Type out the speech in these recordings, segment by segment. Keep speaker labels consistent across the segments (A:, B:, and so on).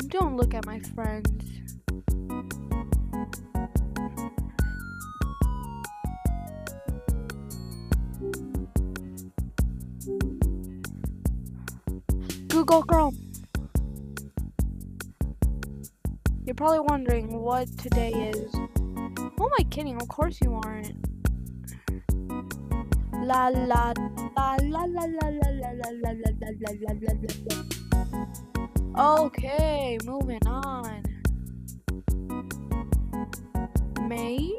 A: Don't look at my friends. Google Chrome. You're probably wondering what today is. Who am I kidding? Of course you aren't. La la la la la la la la la la la la la. Okay, moving on. Maze?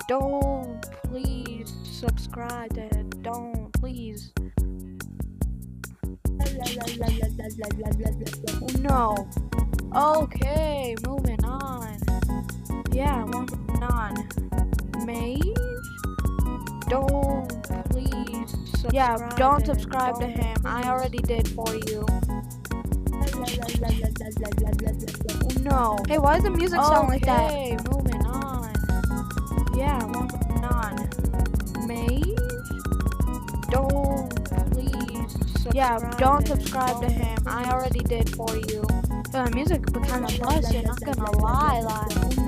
A: Don't please subscribe to it. Don't please. No. Okay, moving on. Yeah, moving on. Maze? Don't please subscribe. Yeah, don't subscribe to him. I already did for you. No. Hey, why does the music sound like that? Okay, moving on. Yeah, moving on. Maze? Don't please subscribe. Yeah, don't subscribe to him. I already did for you. The music kind of busted, not gonna lie.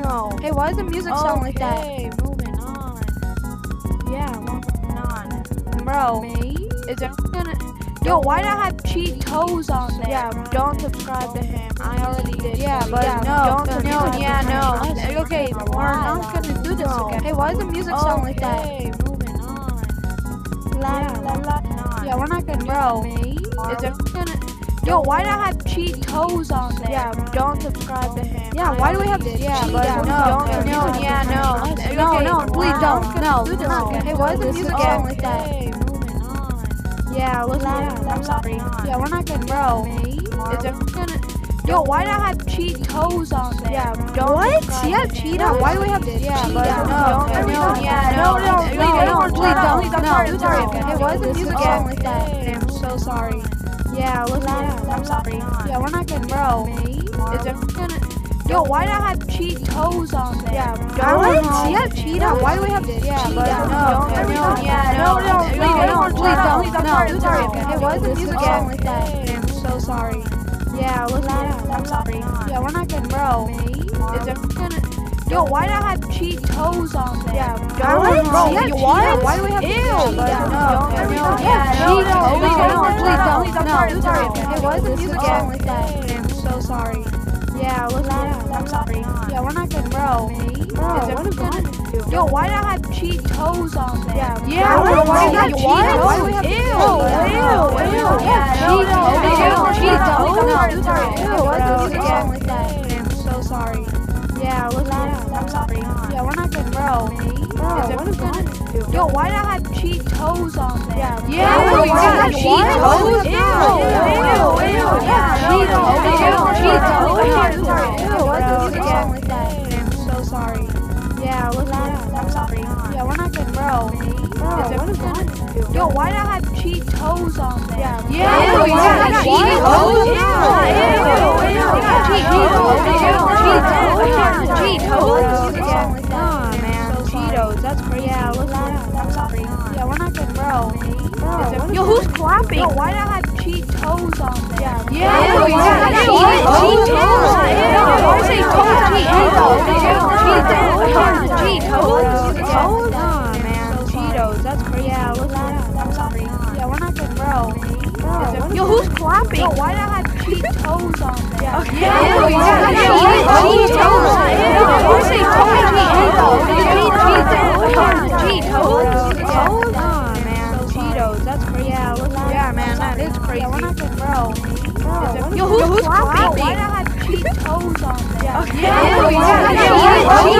A: No. Hey, why does the music sound like that? Okay, moving on. Yeah, moving on. Bro, is it gonna... Yo, why do I have Cheetos on there? Yeah, don't subscribe to him. I already did. Yeah, but no. Okay, we're not gonna do this again. Hey, why does the music sound like that? Okay, moving on. Yeah, we're not gonna. Bro, is it gonna? Yo, why do I have Cheetos on there? Yeah, don't subscribe to him. Yeah, why do we have? Yeah, but no, please don't. No, do this again. Hey, why does the music sound like that? Yeah, listen, I'm sorry. Yeah, we're not gonna. Bro, is it gonna? Yo, why do I have Cheetos on there? Yeah, don't. What? Yeah, Cheetos. Why do we have? Yeah, but please don't. Hey, why does the music sound like that? I'm so sorry. Yeah, listen, I'm sorry. Yeah, we're not gonna. Bro, is it gonna? Yo, why do I have Cheetos on there? Yeah, what? Yeah, Cheetos. Why do we have? Yeah, but please don't. Hey, why does the music sound like that? I'm so sorry. Yeah, listen, I'm sorry. Yeah, we're not gonna. Bro, is it gonna? Yo, why do I have Cheetos on there? Yeah, what? Yeah, Cheetos. Why do we have? Ew. Please don't. Hey, why does the music sound like that? I'm so sorry. Yeah, listen, I'm sorry. Yeah, we're not gonna. Bro, is it gonna? Yo, why do I have Cheetos on there? Yeah, why do we have Cheetos? Why do we have? Ew. Cheetos. Why does the music sound like that? I'm so sorry. Yeah, listen, I'm sorry. Yeah, we're not gonna. Bro, is it gonna? Yo, why do I have Cheetos on there? Yeah, why do we have Cheetos? Cheetos. Why does the music sound like that? I'm so sorry. Yeah, listen, I'm sorry. Yeah, we're not gonna. Bro, is it gonna? Yo, why do I have Cheetos on there? Yeah, why do we have Cheetos? Cheetos, that's crazy. Yeah, listen, I'm sorry. Yeah, we're not gonna. Bro, yo, who's clapping? Yo, why do I have Cheetos on there? Yeah, we have Cheetos. Cheetos, that's crazy. Yeah, listen, I'm sorry. Yeah, we're not gonna. Bro, yo, who's clapping? Yo, why do I have Cheetos on there? Yeah, we have Cheetos, that's crazy. Yeah, man, that is crazy. We're not gonna. Bro, yo, who's clapping? Why do I have Cheetos on there? Yeah, we have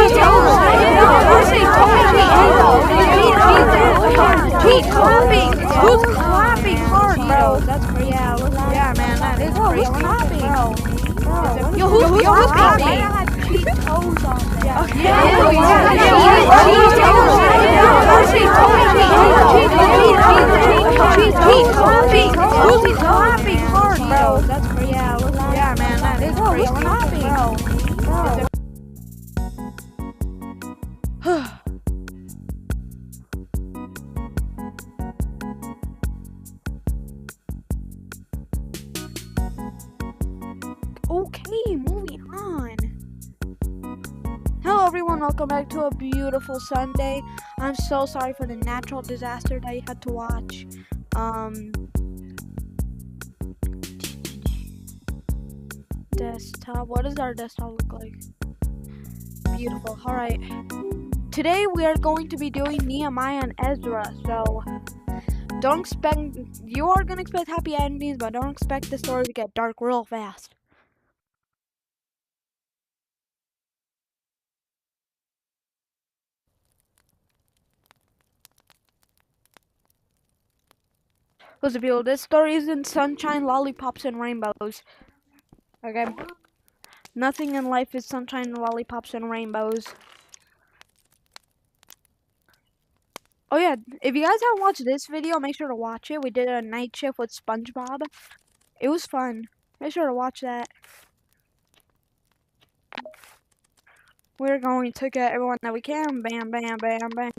A: Cheetos. Who's clapping hard, bro? That's crazy. Yeah, man, that is crazy. Who's clapping? Yo, who's clapping? Why do I have Cheetos on there? Yeah, we have Cheetos. welcome back to a beautiful Sunday. I'm so sorry for the natural disaster that you had to watch. Desktop, what does our desktop look like? Beautiful. Alright. Today we are going to be doing Nehemiah and Ezra, so you are going to expect happy endings, but don't expect the story to get dark real fast. Listen, people, this story isn't sunshine, lollipops, and rainbows. Okay? Nothing in life is sunshine, lollipops, and rainbows. Oh yeah, if you guys haven't watched this video, make sure to watch it. We did a night shift with SpongeBob. It was fun. Make sure to watch that. We're going to get everyone that we can. Bam, bam, bam, bam.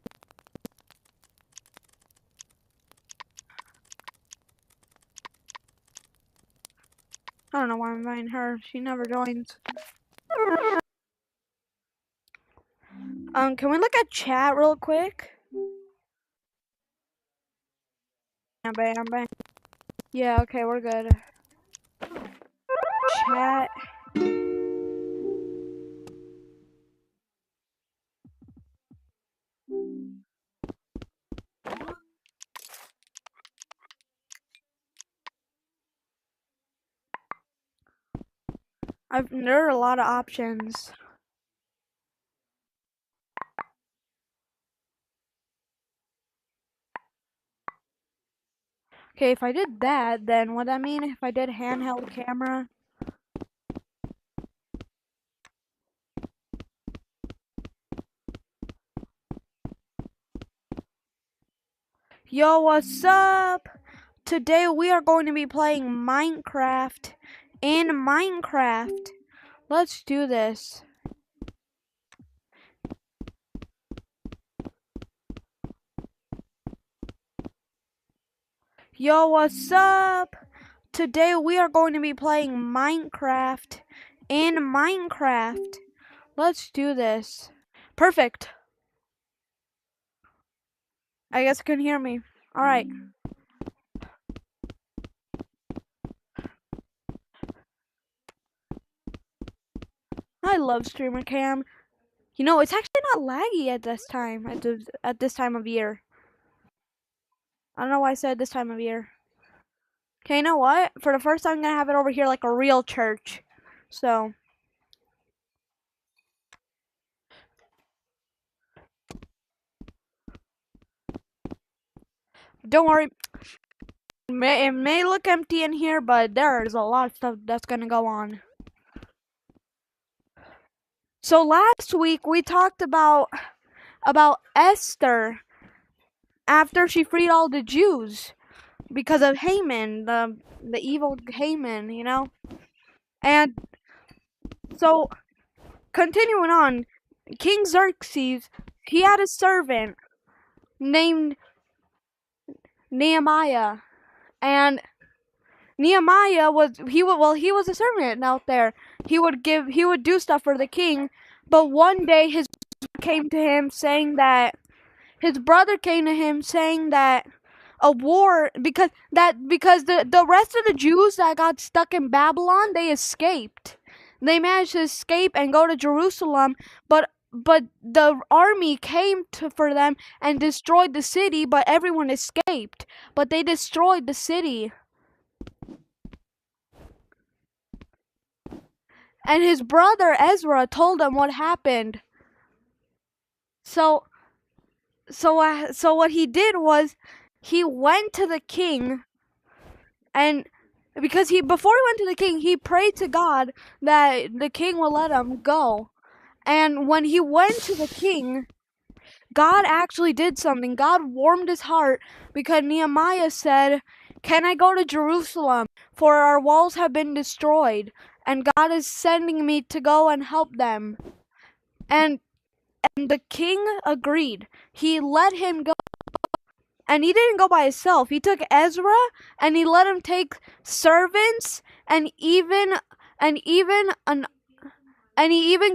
A: I don't know why I'm inviting her. She never joins. Can we look at chat real quick? Bam, bam, bam. Yeah, okay, we're good. Chat. There are a lot of options. Okay, if I did that, then would that mean if I did handheld camera? Yo, what's up? Today we are going to be playing Minecraft in Minecraft. Let's do this. Yo, what's up? Today we are going to be playing Minecraft in Minecraft. Let's do this. Perfect. I guess you can hear me. Alright. I love streamer cam. You know, it's actually not laggy at this time, at this time of year. I don't know why I said this time of year. Okay, you know what? For the first time, I'm gonna have it over here like a real church. So. Don't worry. It may look empty in here, but there's a lot of stuff that's gonna go on. So last week we talked about Esther after she freed all the Jews because of Haman, the evil Haman, you know? And so continuing on, King Xerxes, he had a servant named Nehemiah, and Nehemiah was a servant out there. He would do stuff for the king, but one day his brother came to him saying that a war because the rest of the Jews that got stuck in Babylon, they escaped. They managed to escape and go to Jerusalem, but the army came for them and destroyed the city, but everyone escaped. But they destroyed the city. And his brother Ezra told him what happened. So what he did was he went to the king, and before he went to the king, he prayed to God that the king will let him go. And when he went to the king, God actually did something. God warmed his heart because Nehemiah said, "Can I go to Jerusalem? For our walls have been destroyed, and God is sending me to go and help them." And the king agreed. He let him go. And he didn't go by himself. He took Ezra and he let him take servants and he even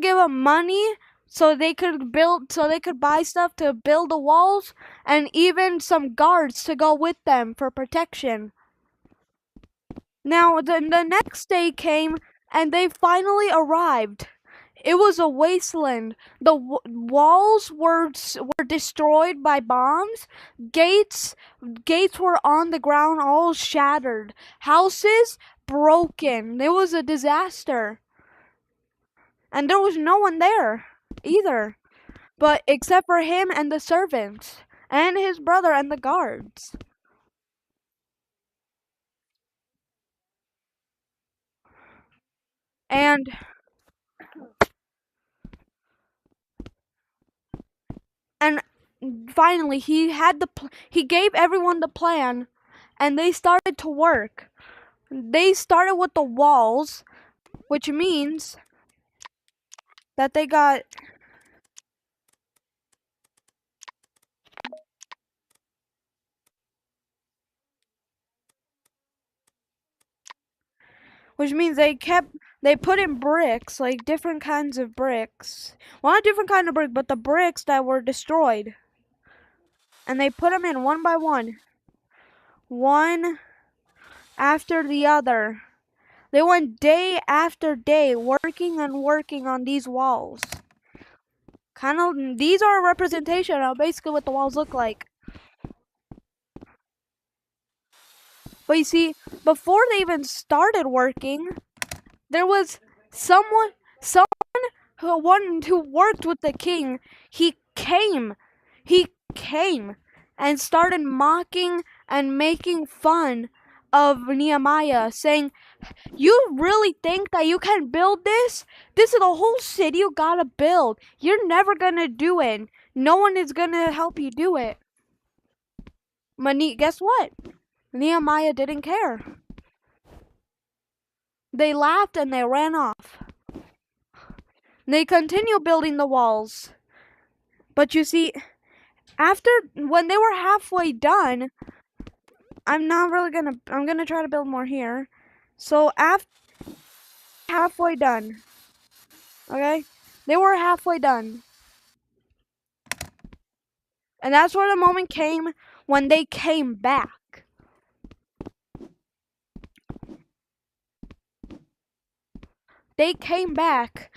A: gave him money so they could buy stuff to build the walls, and even some guards to go with them for protection. Now the next day came, and they finally arrived. It was a wasteland. The walls were destroyed by bombs. Gates were on the ground, all shattered. Houses broken. It was a disaster. And there was no one there either, but except for him and the servants and his brother and the guards. And and finally he gave everyone the plan, and they started to work. They started with the walls, which means that they got which means they put in bricks, like different kinds of bricks. Well, not different kind of brick, but the bricks that were destroyed. And they put them in one by one after the other. They went day after day working and working on these walls. These are a representation of basically what the walls look like. But you see, before they even started working, there was someone who worked with the king. He came and started mocking and making fun of Nehemiah, saying, "You really think that you can build this? This is the whole city you gotta build. You're never gonna do it. No one is gonna help you do it." But guess what? Nehemiah didn't care. They laughed and they ran off. They continued building the walls. But you see, when they were halfway done, I'm gonna try to build more here. So after halfway done, okay? They were halfway done. And that's where the moment came when they came back. They came back,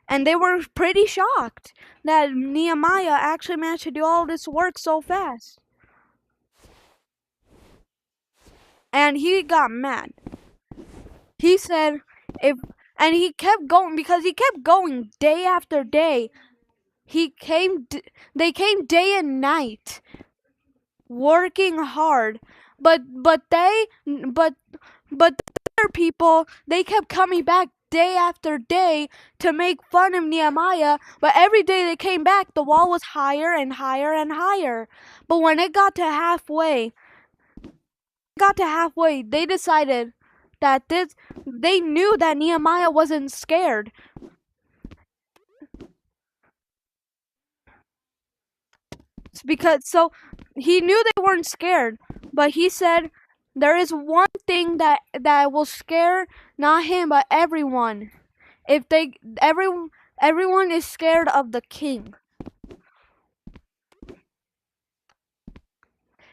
A: and they were pretty shocked that Nehemiah actually managed to do all this work so fast. And he got mad. He said, and he kept going, because he kept going day after day. They came day and night, working hard, but the other people, they kept coming back day after day to make fun of Nehemiah. But every day they came back, the wall was higher and higher and higher. But when it got to halfway, they decided that they knew that Nehemiah wasn't scared. So he knew they weren't scared, but he said, there is one thing that will scare not him but everyone. Everyone is scared of the king.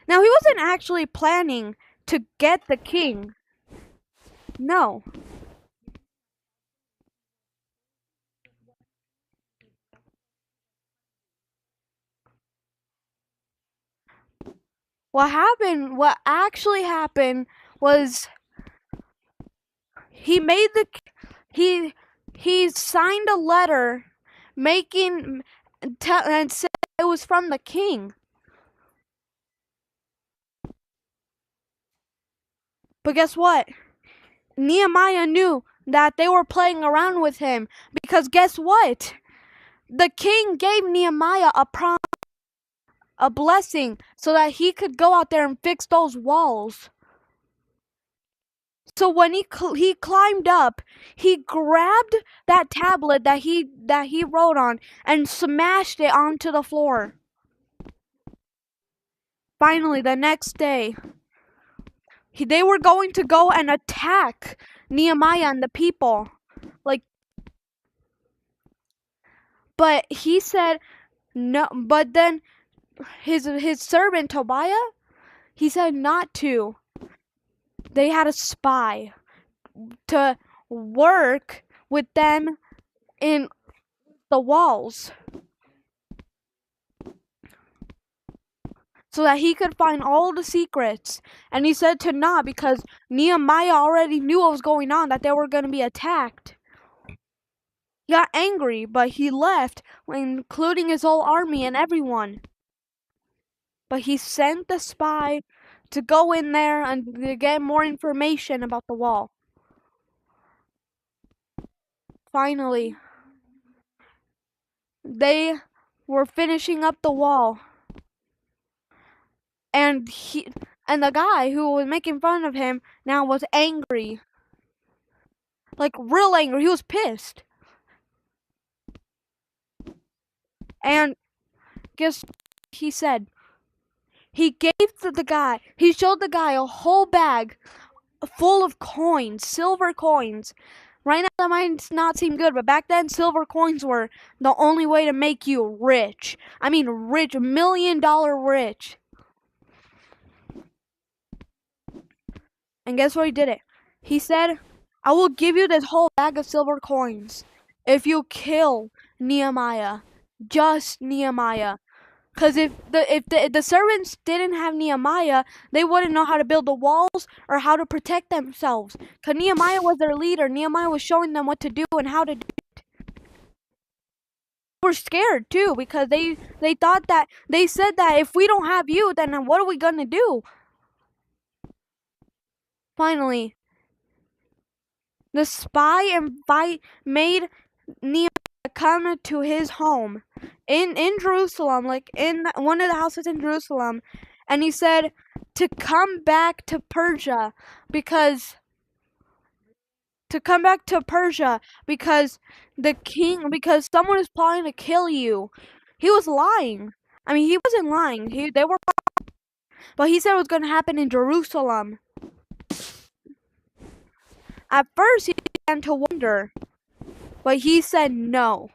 A: Now he wasn't actually planning to get the king. No. What actually happened was he signed a letter and said it was from the king. But guess what? Nehemiah knew that they were playing around with him, because guess what? The king gave Nehemiah a blessing so that he could go out there and fix those walls. So when he climbed up, he grabbed that tablet that he wrote on and smashed it onto the floor. Finally, the next day, they were going to go and attack Nehemiah and the people. But he said no. But then his servant Tobiah, he said not to. They had a spy to work with them in the walls so that he could find all the secrets. And he said to not, because Nehemiah already knew what was going on, that they were going to be attacked. He got angry, but he left, including his whole army and everyone. But he sent the spy to go in there and to get more information about the wall. Finally, they were finishing up the wall. And the guy who was making fun of him now was angry. Like, real angry. He was pissed. And guess what he said? He showed the guy a whole bag full of coins, silver coins. Right now that might not seem good, but back then silver coins were the only way to make you rich. I mean rich, $1 million rich. And guess what he did it? He said, I will give you this whole bag of silver coins if you kill Nehemiah. Just Nehemiah. Because if the servants didn't have Nehemiah, they wouldn't know how to build the walls or how to protect themselves. Because Nehemiah was their leader. Nehemiah was showing them what to do and how to do it. They were scared too, because they thought that, they said that if we don't have you, then what are we going to do? Finally, the spy made Nehemiah come to his home in Jerusalem, like in one of the houses in Jerusalem, and he said to come back to Persia because someone is plotting to kill you. He was lying. I mean, he wasn't lying. They were, but he said it was going to happen in Jerusalem. At first, he began to wonder, but he said no.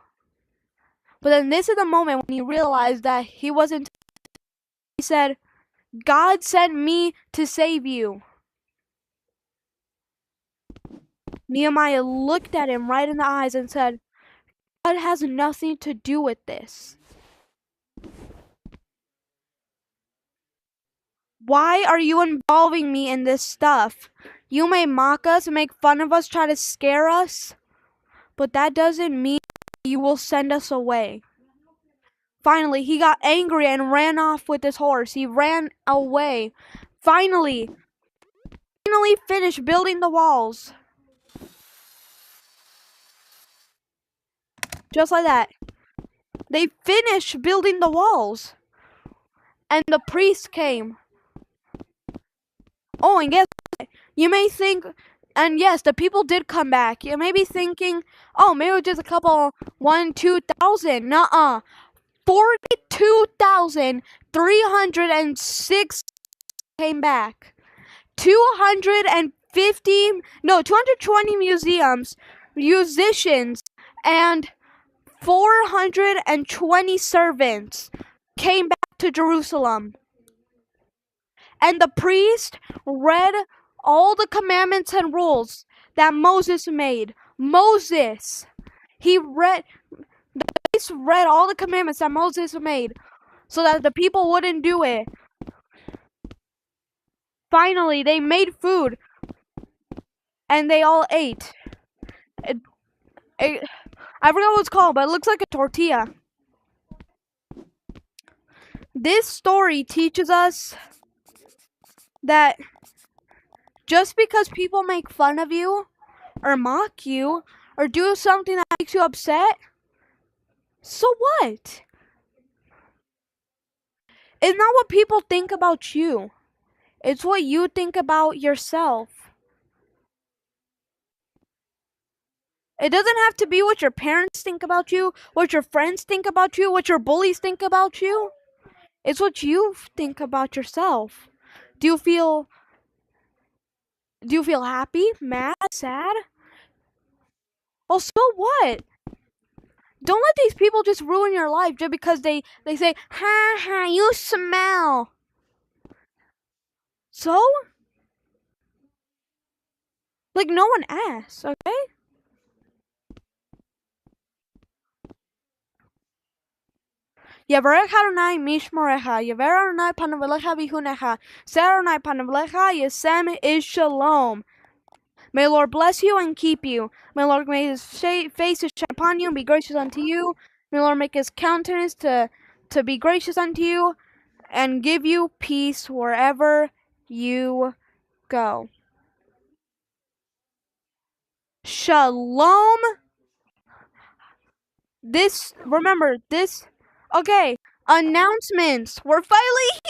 A: But then this is the moment when he realized that he wasn't. He said, God sent me to save you. Nehemiah looked at him right in the eyes and said, God has nothing to do with this. Why are you involving me in this stuff? You may mock us, make fun of us, try to scare us, but that doesn't mean you will send us away. Finally, he got angry and ran off with his horse. He ran away. Finally finished building the walls. Just like that. They finished building the walls. And the priest came. Oh, and guess what? You may think, and yes, the people did come back. You may be thinking, oh, maybe it was just a couple, 2,000. Nuh-uh. 42,306 came back. 220 musicians, and 420 servants came back to Jerusalem. And the priest read all the commandments and rules that Moses made. The priest read all the commandments that Moses made so that the people wouldn't do it. Finally, they made food and they all ate. I forgot what it's called, but it looks like a tortilla. This story teaches us that just because people make fun of you or mock you or do something that makes you upset, so what? It's not what people think about you. It's what you think about yourself. It doesn't have to be what your parents think about you, what your friends think about you, what your bullies think about you. It's what you think about yourself. Do you feel happy, mad, sad? Well, so what? don't let these people just ruin your life just because they say, ha ha, you smell. So? Like, no one asks, okay? Yevrecha Adonai mishmorecha, Yever Adonai panavelecha vihunecha, Ser Adonai panavelecha, Yesem is shalom. May the Lord bless you and keep you. May the Lord make his face to shine upon you and be gracious unto you. May the Lord make his countenance to be gracious unto you and give you peace wherever you go. Shalom. Remember this. Okay, announcements. We're finally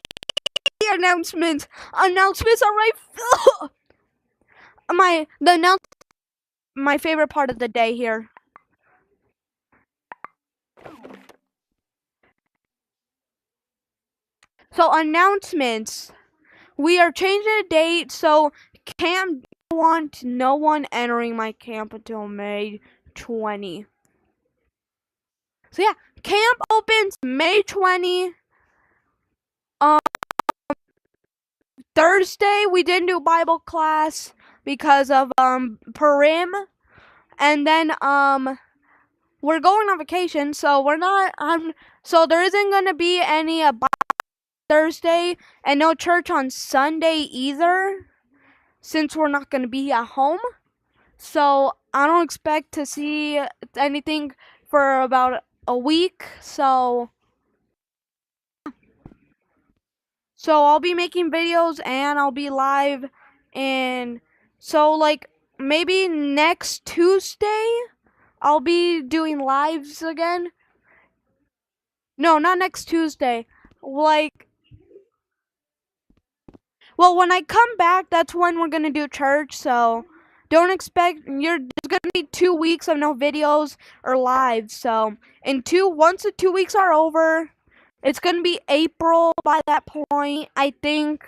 A: here. Announcements. Announcements are right. My favorite part of the day here. So announcements. We are changing the date, so camp want no one entering my camp until May 20. So yeah, camp opens May 20. Thursday we didn't do Bible class because of Purim, and then we're going on vacation, so we're not so there isn't gonna be any Thursday and no church on Sunday either, since we're not gonna be at home. So I don't expect to see anything for about a week. So I'll be making videos and I'll be live, and so like maybe next Tuesday I'll be doing lives again. No, not next Tuesday. Like, well, when I come back, that's when we're gonna do church. So don't expect there's gonna be 2 weeks of no videos or lives. So once the 2 weeks are over, it's gonna be April by that point. I think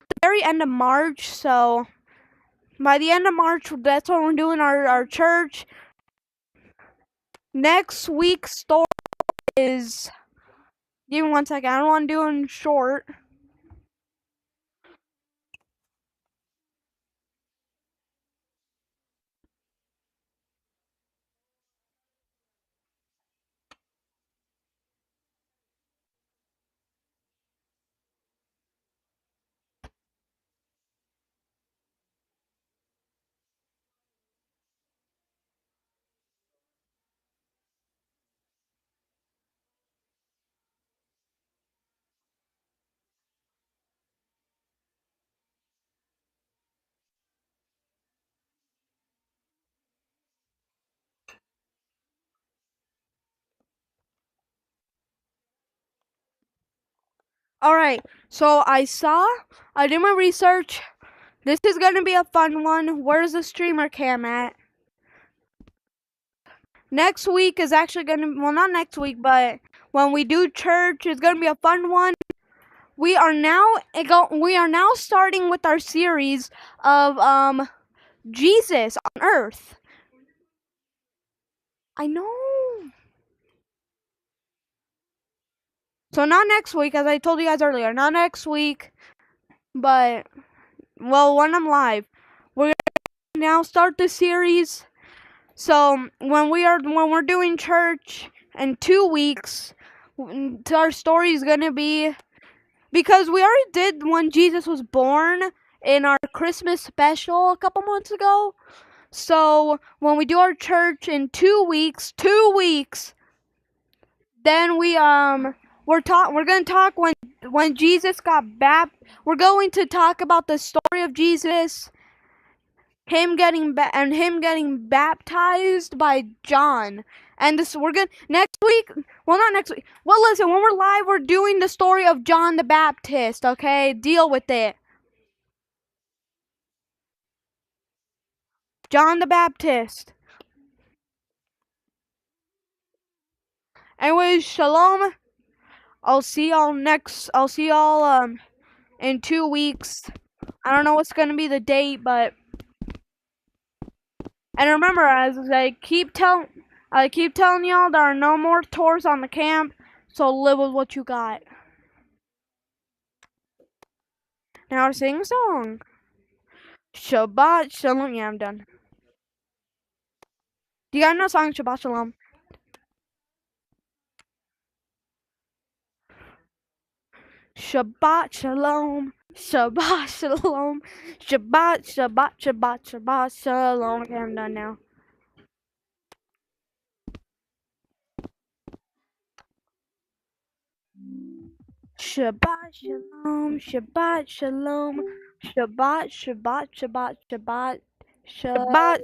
A: the very end of March. So by the end of March, that's when we're doing our church. Next week's story is. Give me 1 second. I don't want to do it short. Alright, so I did my research. This is going to be a fun one. Where's the streamer cam at? Next week is actually going to, well, not next week, but when we do church, it's going to be a fun one. We are now starting with our series of Jesus on earth. I know. So not next week, as I told you guys earlier, not next week, but well, when I'm live, we're gonna now start the series. So when we're doing church in 2 weeks, our story is gonna be, because we already did when Jesus was born in our Christmas special a couple months ago. So when we do our church in 2 weeks, then we're gonna talk when Jesus got baptized. We're going to talk about the story of Jesus, him getting baptized by John. And we're gonna next week. Well, not next week. Well, listen, when we're live, we're doing the story of John the Baptist. Okay, deal with it. John the Baptist. Anyways, shalom. I'll see y'all in 2 weeks. I don't know what's gonna be the date, but, and remember, as I keep telling, I keep telling y'all there are no more tours on the camp, so live with what you got. Now sing a song. Shabbat Shalom. Yeah, I'm done. Do you guys know the song Shabbat Shalom? Shabbat Shalom. Shabbat Shalom. Shabbat Shalom. Okay, I'm done now. Shabbat Shalom. Shabbat Shalom. Shabbat Shabbat. Shabbat